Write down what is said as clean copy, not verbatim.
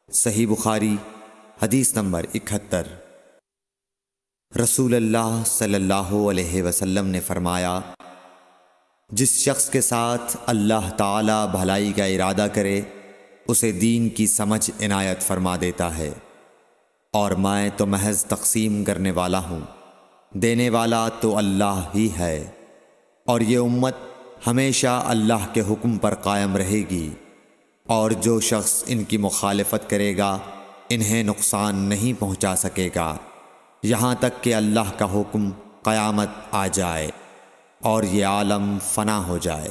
صحیح بخاری حدیث نمبر 71۔ رسول اللہ صلی اللہ علیہ وسلم نے فرمایا، جس شخص کے ساتھ اللہ تعالی بھلائی کا ارادہ کرے اسے دین کی سمجھ عنایت فرما دیتا ہے، اور میں تو محض تقسیم کرنے والا ہوں، دینے والا تو اللہ ہی ہے، اور یہ امت ہمیشہ اللہ کے حکم پر قائم رہے گی، اور جو شخص ان کی مخالفت کرے گا انہیں نقصان نہیں پہنچا سکے گا یہاں تک کہ اللہ کا حکم قیامت آ جائے اور یہ عالم فنا ہو جائے۔